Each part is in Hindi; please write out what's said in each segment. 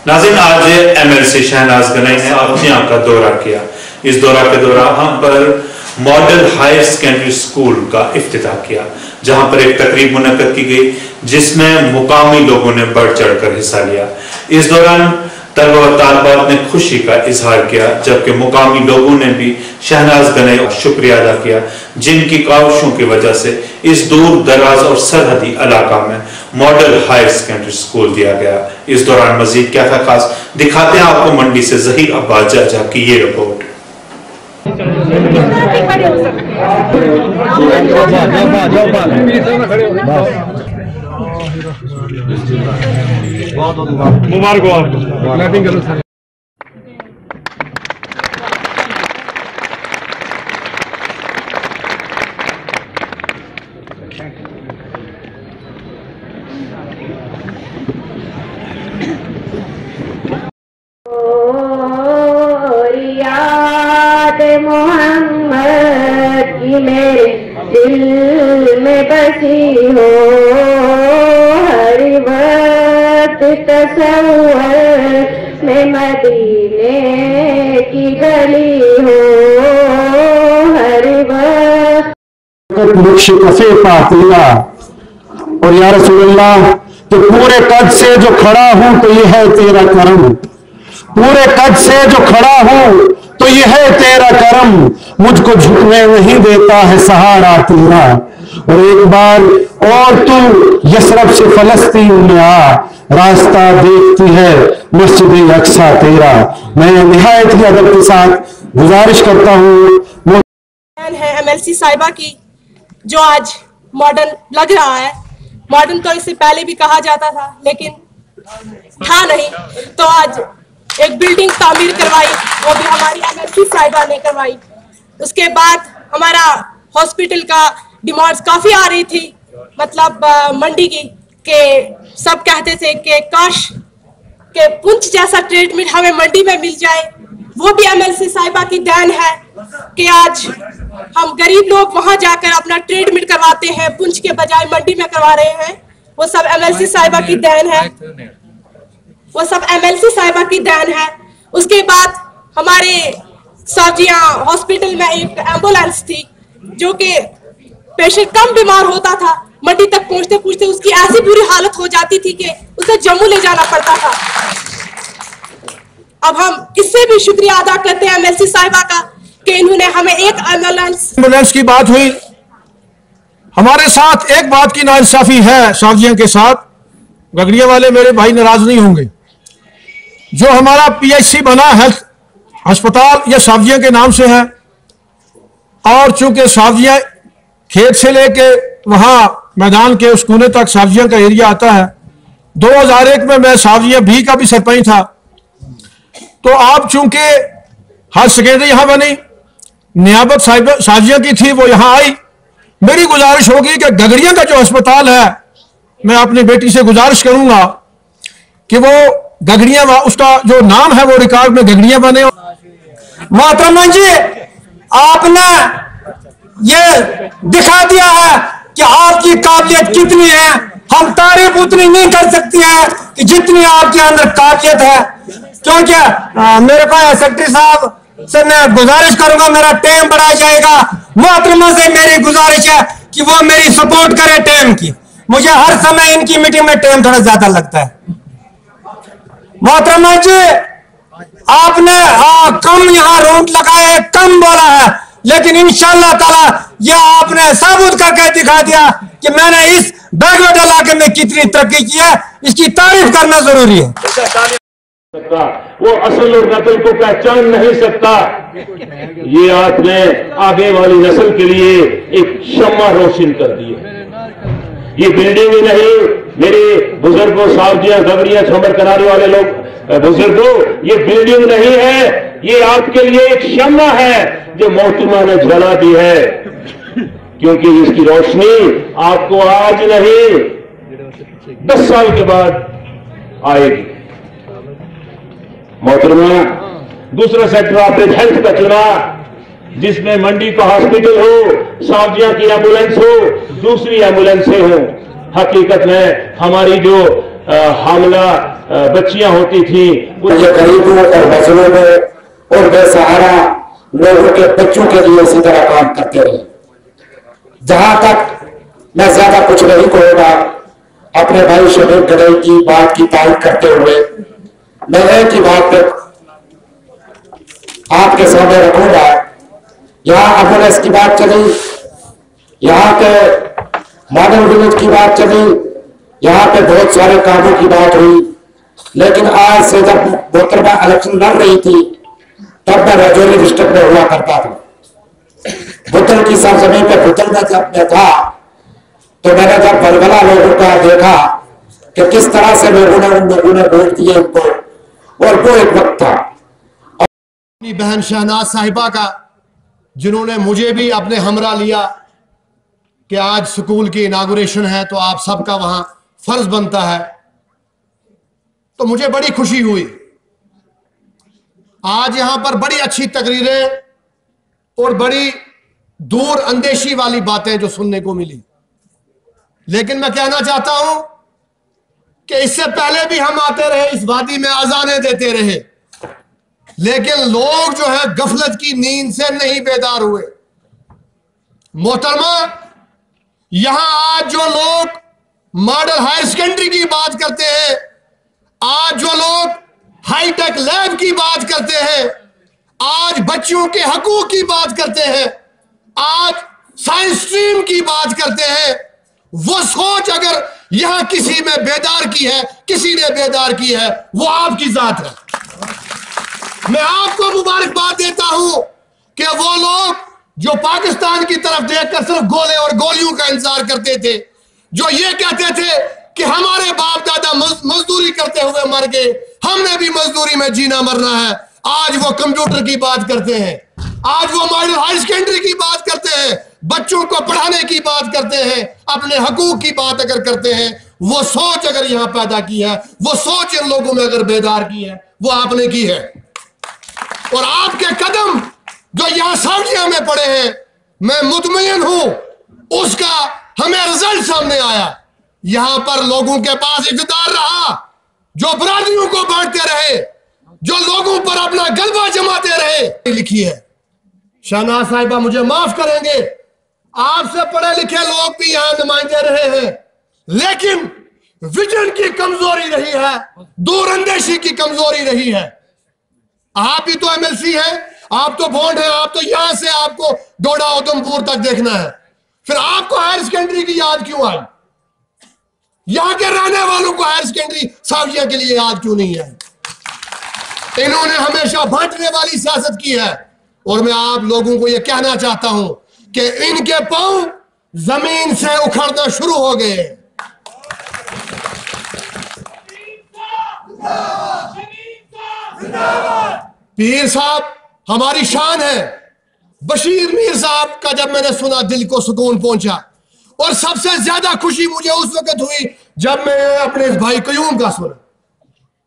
नाज़रीन, आज MLC शहनाज गनई ने अपने का दौरा किया। इस दौरा के दौरान हम पर मॉडल हायर सेकेंडरी स्कूल का इफ्तिताह किया, जहां पर एक तकरीब मुनक्कद की गई जिसमें मुकामी लोगों ने बढ़ चढ़कर हिस्सा लिया। इस दौरान तलबा और तालिबात ने खुशी का इजहार किया, जबकि मुकामी लोगों ने भी शहनाज गनई का शुक्रिया अदा किया, जिनकी काविशों की वजह से इस दूर दराज और सरहदी इलाका में मॉडल हायर सेकेंडरी स्कूल दिया गया। इस दौरान मजीद क्या था खास, दिखाते हैं आपको मंडी से ज़हीर अब्बास जाजा की ये रिपोर्ट। मुबारक हो आपको। मोहम्मद की मेरे दिल में बसी हो, हर वक्त तसव्वुर में मदीने की गली हो, हर वक्त पातिया। और या रसूलल्लाह, तो पूरे कद से जो खड़ा हूं तो यह है तेरा करम, पूरे कद से जो खड़ा हूं तो यह है तेरा करम, मुझको झुकने नहीं देता है सहारा तेरा। और एक बार और तू यसरब से फलस्तीन में आ, रास्ता देखती है मस्जिद अक्सा तेरा। मैं निहायत ही अदब के साथ गुजारिश करता हूँ है MLC साहिबा की, जो आज मॉडर्न लग रहा है। मॉडर्न तो इससे पहले भी कहा जाता था, लेकिन था नहीं। तो आज एक बिल्डिंग तामीर करवाई, वो भी हमारी MLC साहिबा ने करवाई। उसके बाद हमारा हॉस्पिटल का डिमांड्स काफी आ रही थी, मतलब मंडी की, के सब कहते थे कि काश के पुंछ जैसा ट्रीटमेंट हमें मंडी में मिल जाए। वो भी MLC साहिबा की देन है कि आज हम गरीब लोग वहां जाकर अपना ट्रीटमेंट करवाते हैं, पुंछ के बजाय मंडी में करवा रहे हैं। वो सब MLC साहिबा की देन है, वो सब MLC साहिबा की देन है। उसके बाद हमारे साजिया हॉस्पिटल में एक एम्बुलेंस थी, जो कि पेशेंट कम बीमार होता था, मंडी तक पहुंचते पहुंचते उसकी ऐसी बुरी हालत हो जाती थी कि उसे जम्मू ले जाना पड़ता था। अब हम इससे भी शुक्रिया अदा करते हैं MLC साहिबा का कि इन्होंने हमें एक एम्बुलेंस की बात हुई। हमारे साथ एक बात की नाइंसाफी है साजिया के साथ, गगड़िया वाले मेरे भाई नाराज नहीं होंगे। जो हमारा PHC बना हेल्थ अस्पताल, यह सावजिया के नाम से है। और चूंकि सावजिया खेत से लेके वहां मैदान के उस कोने तक सावजिया का एरिया आता है। 2001 में मैं सावजिया भी का भी सरपंच था। तो आप चूंकि हायर सेकेंडरी यहां बनी, नियाबत सावजिया की थी, वो यहां आई। मेरी गुजारिश होगी कि गगड़िया का जो अस्पताल है, मैं अपनी बेटी से गुजारिश करूंगा कि वो गगड़िया, उसका जो नाम है वो रिकॉर्ड में गगड़िया बने। मोहतरमा जी, आपने ये दिखा दिया है कि आपकी काबिलियत कितनी है। हम तारीफ उतनी नहीं कर सकती हैं कि जितनी आपके अंदर काबिलियत है। क्योंकि मेरे को सेक्रेटरी साहब से मैं गुजारिश करूंगा, मेरा टाइम बढ़ाया जाएगा। मोहतरमा से मेरी गुजारिश है कि वो मेरी सपोर्ट करे टाइम की। मुझे हर समय इनकी मीटिंग में टाइम थोड़ा ज्यादा लगता है। मोहतरमा जी, आपने कम यहाँ रोट लगाए, कम बोला है, लेकिन इंशाअल्लाह ताला ये आपने साबुत करके दिखा दिया कि मैंने इस बैकवर्ड इलाके में कितनी तरक्की की है। इसकी तारीफ करना जरूरी है। वो असल और नकल को पहचान नहीं सकता। ये आपने आगे वाली नस्ल के लिए एक शम्मा रोशन कर दी है। ये बिल्डिंग ही नहीं, मेरे बुजुर्गों, सावजिया, गगड़िया, छोमर कराने वाले लोग, बुजुर्गों, ये बिल्डिंग नहीं है, ये आपके लिए एक शम्मा है जो मोहतरमा ने जला दी है। क्योंकि इसकी रोशनी आपको आज नहीं 10 साल के बाद आएगी। मोहतरमा, दूसरा सेक्टर आपने हेल्थ का चुना, जिसमें मंडी का हॉस्पिटल हो, सावजिया की एम्बुलेंस हो, दूसरी एम्बुलेंसें हो। हकीकत में हमारी जो हामला बच्चियां होती थी, ये गरीबों और मजलूमों और बेसहारा लोगों के बच्चों के लिए इसी तरह काम करते रहे। जहां तक मैं ज्यादा कुछ नहीं कहूंगा, अपने भाई शबीर गदई की बात की तारीफ करते हुए मैं एक ही बात पे आपके सामने रखूंगा। यहाँ एम्बुलेंस की बात चली, यहाँ पे मॉडल विलेज की बात चली, यहाँ पे बहुत सारे कामों की बात हुई, लेकिन आज से जब मोहतरमा इलेक्शन लड़ रही थी तब मैं राजौरी डिस्ट्रिक्ट में हुआ करता था। बुद्धल की सरजमीन पे बुद्धल में जब मैं था तो मैंने जब बलबला लोगों का देखा कि किस तरह से उन लोगों ने वोट दिए उनको, और वो एक वक्त था अपनी बहन शहनाज साहिबा का, जिन्होंने मुझे भी अपने हमरा लिया कि आज स्कूल की इनागुरेशन है तो आप सबका वहां फर्ज बनता है, तो मुझे बड़ी खुशी हुई। आज यहां पर बड़ी अच्छी तकरीरें और बड़ी दूर अंदेशी वाली बातें जो सुनने को मिली, लेकिन मैं कहना चाहता हूं कि इससे पहले भी हम आते रहे, इस वादी में अजानें देते रहे, लेकिन लोग जो है गफलत की नींद से नहीं बेदार हुए। मोहतरमा, यहां आज जो लोग मॉडल हायर सेकेंडरी की बात करते हैं, आज जो लोग हाईटेक लैब की बात करते हैं, आज बच्चों के हकूक की बात करते हैं, आज साइंस स्ट्रीम की बात करते हैं, वो सोच अगर यहां किसी में बेदार की है, किसी ने बेदार की है, वो आपकी जात है। मैं आपको मुबारकबाद देता हूं कि वो लोग जो पाकिस्तान की तरफ देखकर सिर्फ गोले और गोलियों का इंतजार करते थे, जो ये कहते थे कि हमारे बाप दादा मजदूरी करते हुए मर गए, हमने भी मजदूरी में जीना मरना है, आज वो कंप्यूटर की बात करते हैं, आज वो मॉडल हायर सेकेंडरी की बात करते हैं, बच्चों को पढ़ाने की बात करते हैं, अपने हकूक की बात अगर करते हैं, वो सोच अगर यहां पैदा की है, वो सोच इन लोगों में अगर बेदार की है, वो आपने की है। और आपके कदम जो यहां सावलिया में पड़े हैं, मैं मुतमईन हूं उसका हमें रिजल्ट सामने आया। यहां पर लोगों के पास इक़्तिदार रहा, जो बरादरियों को बांटते रहे, जो लोगों पर अपना गलबा जमाते रहे। लिखी है शहनाज साहिबा, मुझे माफ करेंगे, आपसे पढ़े लिखे लोग भी यहां नुमाइंदे रहे हैं, लेकिन विजन की कमजोरी रही है, दूरअंदेशी की कमजोरी रही है। आप भी तो एमएलसी हैं, आप तो बॉन्ड हैं, आप तो यहां से आपको डोडा उधमपुर तक देखना है, फिर आपको हायर सेकेंडरी की याद क्यों आई? यहां के रहने वालों को हायर सेकेंडरी साविया के लिए याद क्यों नहीं है? इन्होंने हमेशा बांटने वाली सियासत की है, और मैं आप लोगों को यह कहना चाहता हूं कि इनके पांव जमीन से उखड़ना शुरू हो गए। पीर साहब हमारी शान है। बशीर मीर साहब का जब मैंने सुना दिल को सुकून पहुंचा, और सबसे ज्यादा खुशी मुझे उस वक्त हुई जब मैंने अपने इस भाई कयूम का सुना।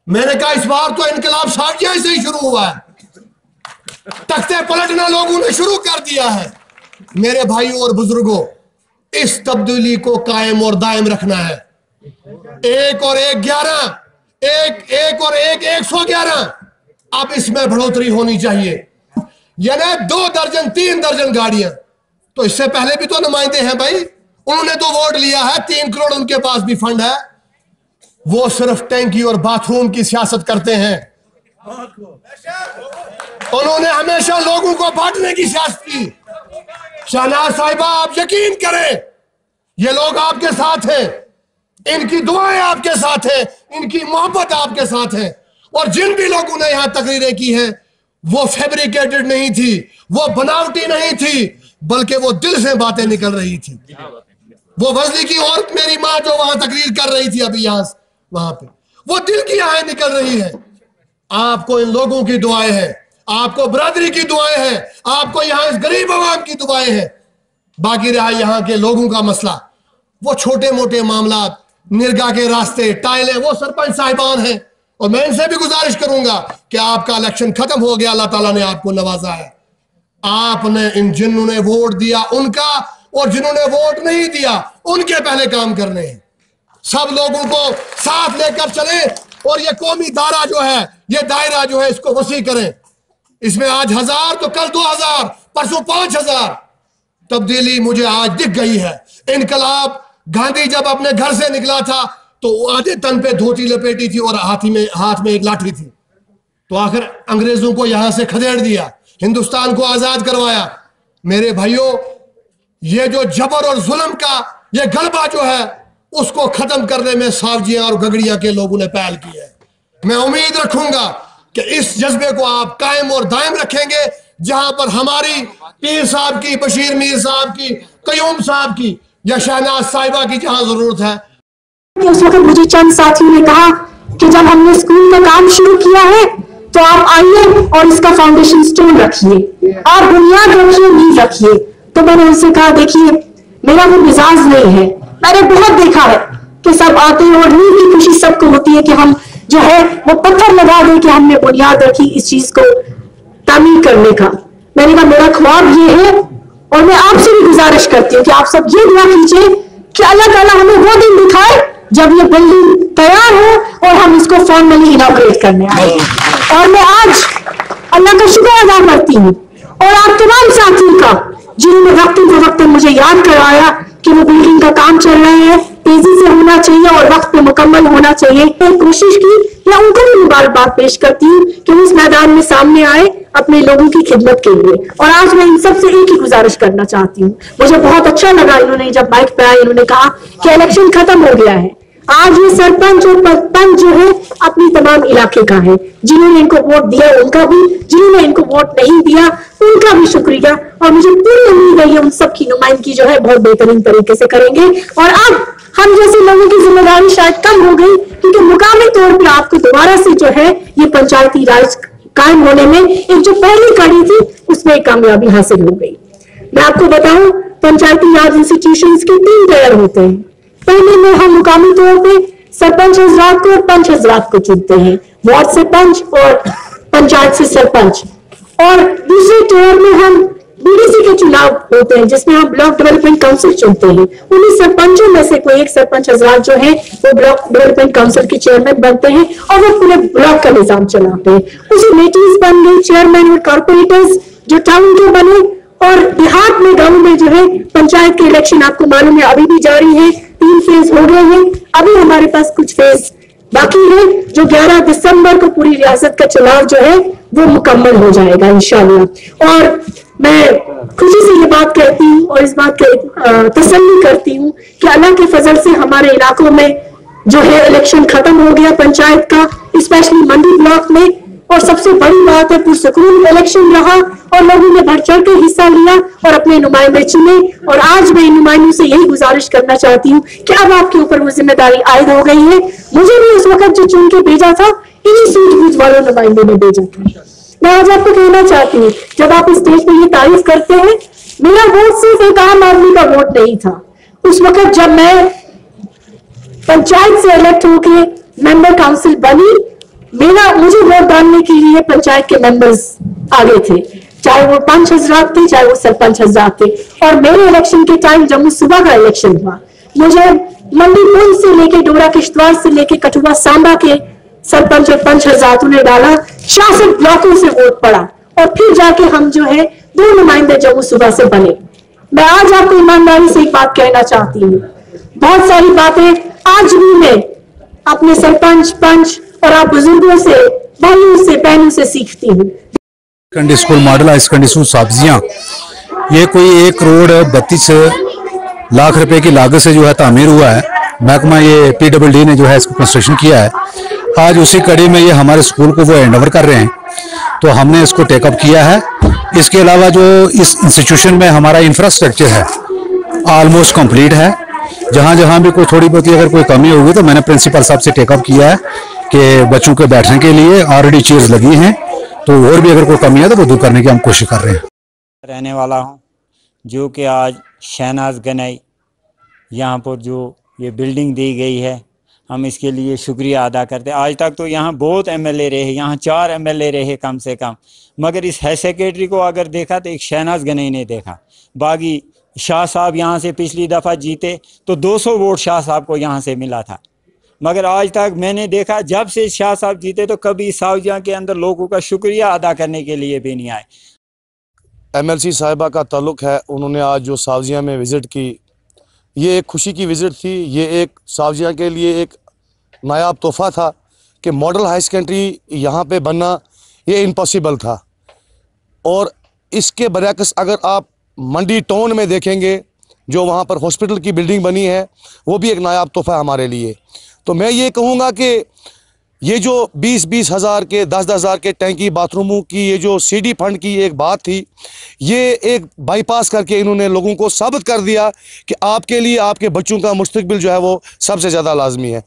मैंने कहा इस बार तो इनकलाब साविया से ही शुरू हुआ है, तख्ते पलटना लोगों ने शुरू कर दिया है। मेरे भाइयों और बुजुर्गों, इस तब्दीली को कायम और दायम रखना है। 1 और 1 11, 1 और 1 111, अब इसमें बढ़ोतरी होनी चाहिए। यानी 2 दर्जन 3 दर्जन गाड़ियां, तो इससे पहले भी तो नुमाइंदे हैं भाई, उन्होंने तो वोट लिया है, 3 करोड़ उनके पास भी फंड है, वो सिर्फ टैंकी और बाथरूम की सियासत करते हैं। उन्होंने हमेशा लोगों को बांटने की सियासत की। शहनाज साहिबा, आप यकीन करें, ये लोग आपके साथ हैं, इनकी दुआएं आपके साथ हैं, इनकी मोहब्बत आपके साथ है। और जिन भी लोगों ने यहां तकरीरें की हैं, वो फैब्रिकेटेड नहीं थी, वो बनावटी नहीं थी, बल्कि वो दिल से बातें निकल रही थी। वो वजली की औरत, मेरी माँ जो वहां तकरीर कर रही थी अभी यहां वहां पे, वो दिल की आवाज़ निकल रही है। आपको इन लोगों की दुआएं हैं, आपको बरादरी की दुआएं हैं, आपको यहां इस गरीब आवाम की दुआएं हैं। बाकी रहा यहां के लोगों का मसला, वो छोटे मोटे मामला, निरगा के रास्ते, टाइलें, वो सरपंच साहिबान हैं। और मैं इनसे भी गुजारिश करूंगा कि आपका इलेक्शन खत्म हो गया, अल्लाह ताला ने आपको नवाजा है। आपने इन जिन्होंने वोट दिया उनका, और जिन्होंने वोट नहीं दिया उनके पहले काम करने हैं। सब लोगों को साथ लेकर चले, और ये कौमी दायरा जो है, ये दायरा जो है इसको वसी करें। इसमें आज 1000 तो कल 2000, परसों 5000 तब्दीली मुझे आज दिख गई है। इनकलाब गांधी जब अपने घर से निकला था तो आधे तन पे धोती लपेटी थी और हाथ में एक लाठी थी। तो आखिर अंग्रेजों को यहां से खदेड़ दिया, हिंदुस्तान को आजाद करवाया। मेरे भाइयों, ये जो जबर और जुल्म का ये गलबा जो है उसको खत्म करने में सावजियां और गगड़िया के लोगों ने पहल की है। मैं उम्मीद रखूंगा कि इस जज्बे को आप कायम और दायम रखेंगे, जहां पर हमारी पीर साहब की, बशीर मीर साहब की, कयूम साहब की या शहनाज साहिबा की जहां जरूरत है। उस वक्त मुझे चंद साथियों ने कहा कि जब हमने स्कूल का काम शुरू किया है तो आप आइए और इसका फाउंडेशन स्टोन रखिए, आप बुनियाद रखिए, नींव रखिए। तो मैंने उनसे कहा, देखिए मेरा वो मिजाज नहीं है। मैंने बहुत देखा है कि सब आते हैं और नींव की खुशी सबको होती है कि हम जो है वो पत्थर लगा दें कि हमने बुनियाद रखी इस चीज को तामीर करने का। मैंने कहा मेरा ख्वाब ये है और मैं आपसे भी गुजारिश करती हूँ कि आप सब ये दुआ कीजिए कि अल्लाह ताला हमें वो दिन दिखाए जब ये बिल्डिंग तैयार हो और हम इसको फॉर्मली इनॉग्रेट करने आए। और मैं आज अल्लाह का शुक्र अदा करती हूँ और आप तमाम साथियों का जिन्होंने वक्त मुझे याद कराया कि वो बिल्डिंग का काम चल रहा है, तेजी से होना चाहिए और वक्त पे मुकम्मल होना चाहिए। मैं कोशिश की, मैं उनको भी मुबारकबाद पेश करती हूँ कि उस मैदान में सामने आए अपने लोगों की खिदमत के लिए। और आज मैं इन सब से एक ही गुजारिश करना चाहती हूँ। मुझे बहुत अच्छा लगा इन्होंने जब माइक पे आए, इन्होंने कहा कि इलेक्शन खत्म हो गया है। आज ये सरपंच और पंच जो है अपनी तमाम इलाके का है। जिन्होंने इनको वोट दिया उनका भी, जिन्होंने इनको वोट नहीं दिया उनका भी शुक्रिया। और मुझे पूरी उम्मीद है ये उन सब की नुमाइंदगी जो है बहुत बेहतरीन तरीके से करेंगे। और अब हम जैसे लोगों की जिम्मेदारी शायद कम हो गई, क्योंकि मुकामी तौर पर आपको दोबारा से जो है ये पंचायती राज कायम होने में एक जो पहली कड़ी थी उसमें कामयाबी हासिल हो गई। मैं आपको बताऊं, पंचायती राज इंस्टीट्यूशंस के 3 लेयर होते हैं। पहले में हम मुकामी तौर पे सरपंच हजरात को और पंच हजरात को चुनते हैं, वार्ड से पंच और पंचायत से सरपंच। और दूसरे टेयर में हम बीडीसी के चुनाव होते हैं जिसमें हम ब्लॉक डेवलपमेंट काउंसिल चुनते हैं। उन्हीं सरपंचों में से कोई एक सरपंच हजरात जो है वो ब्लॉक डेवलपमेंट काउंसिल के चेयरमैन बनते हैं और वो पूरे ब्लॉक का निजाम चलाते हैं। कुछ मीटिंग्स बन गई, चेयरमैन और कॉर्पोरेटर्स जो टाउन के बने। और देहात में, गाँव में जो है पंचायत के इलेक्शन आपको मालूम है अभी भी जारी है। 3 फेज हो गए हैं, अभी हमारे पास कुछ फेज बाकी है जो 11 दिसंबर को पूरी रियासत का चुनाव जो है वो मुकम्मल हो जाएगा इंशाल्लाह। और मैं खुशी से ये बात कहती हूँ और इस बात की तसल्ली करती हूँ कि अल्लाह के फजल से हमारे इलाकों में जो है इलेक्शन खत्म हो गया पंचायत का, स्पेशली मंडी ब्लॉक में। और सबसे बड़ी बात है पुरसुकून इलेक्शन रहा और लोगों ने बढ़ चढ़ के हिस्सा लिया और अपने नुमाइंदे चुने। और आज मैं इन नुमाइंदों से यही गुजारिश करना चाहती हूँ कि अब आपके ऊपर वो जिम्मेदारी आयद हो गई है। मुझे भी उस वक्त जो चुन के भेजा था इन्हीं सूझबूझ वालों नुमाइंदों ने भेजा था। मैं आज आपको कहना चाहती हूँ, जब आप इस स्टेज पर ये तारीफ करते हैं, मेरा वोट सिर्फ एक आम आदमी का वोट नहीं था। उस वक्त जब मैं पंचायत से इलेक्ट होके मेंबर काउंसिल बनी, मुझे वोट डालने के लिए पंचायत के मेंबर्स आगे थे, चाहे वो पंच हजरात थे चाहे वो सरपंच हजरात थे। और मेरे इलेक्शन के टाइम जम्मू सुबह का इलेक्शन हुआ, मुझे मंडी पुल से लेके डोरा किश्तवाड़ से लेके कठुआ सांबा के सरपंच और पंच हजरातों ने डाला, 66 ब्लॉकों से वोट पड़ा और फिर जाके हम जो है 2 नुमाइंदे जम्मू सुबह से बने। मैं आज आपको ईमानदारी से एक बात कहना चाहती हूँ, बहुत सारी बातें आज भी मैं अपने सरपंच, पंच और आप बुजुर्गों से, भाइयों से, बहनों से सीखती हूँ। Secondary school model high secondary school साब्जियां, ये कोई 1 करोड़ 32 लाख रुपए की लागत से जो है तामीर हुआ है। महकमा ये PWD ने जो है इसको कंस्ट्रक्शन किया है। आज उसी कड़ी में ये हमारे स्कूल को वो हैंडओवर कर रहे हैं, तो हमने इसको टेकअप किया है। इसके अलावा जो इस इंस्टीट्यूशन में हमारा इंफ्रास्ट्रक्चर है ऑलमोस्ट कंप्लीट है। जहाँ जहाँ भी कोई थोड़ी बहुत अगर कोई कमी होगी तो मैंने प्रिंसिपल साहब से टेकअप किया है कि बच्चों के बैठने के लिए ऑलरेडी चेयर्स लगी हैं, तो और भी अगर कोई कमी है तो वो दूर करने की हम कोशिश कर रहे हैं। रहने वाला हूँ जो कि आज शहनाज गनाई यहाँ पर जो ये बिल्डिंग दी गई है, हम इसके लिए शुक्रिया अदा करते हैं। आज तक तो यहाँ बहुत MLA रहे, यहाँ 4 MLA रहे कम से कम, मगर इस हेल्थ सेक्रेटरी को अगर देखा तो एक शहनाज गनाई ने देखा। बागी शाह साहब यहाँ से पिछली दफ़ा जीते तो 200 वोट शाह साहब को यहाँ से मिला था। मगर आज तक मैंने देखा जब से शाह साहब जीते तो कभी सावजिया के अंदर लोगों का शुक्रिया अदा करने के लिए भी नहीं आए। MLC साहिबा का ताल्लुक़ है, उन्होंने आज जो सावजिया में विज़िट की, ये एक खुशी की विज़िट थी। ये एक सावजिया के लिए एक नायाब तोहफ़ा था कि मॉडल हाई सेकेंडरी यहाँ पे बनना ये इम्पॉसिबल था। और इसके बरअक्स अगर आप मंडी टाउन में देखेंगे जो वहाँ पर हॉस्पिटल की बिल्डिंग बनी है, वो भी एक नायाब तोहफ़ा हमारे लिए। तो मैं ये कहूँगा कि ये जो 20-20 हज़ार के 10-10 हज़ार के टैंकी बाथरूमों की ये जो CD फंड की एक बात थी, ये एक बाईपास करके इन्होंने लोगों को साबित कर दिया कि आपके लिए आपके बच्चों का मुस्तकबिल जो है वो सबसे ज़्यादा लाजमी है।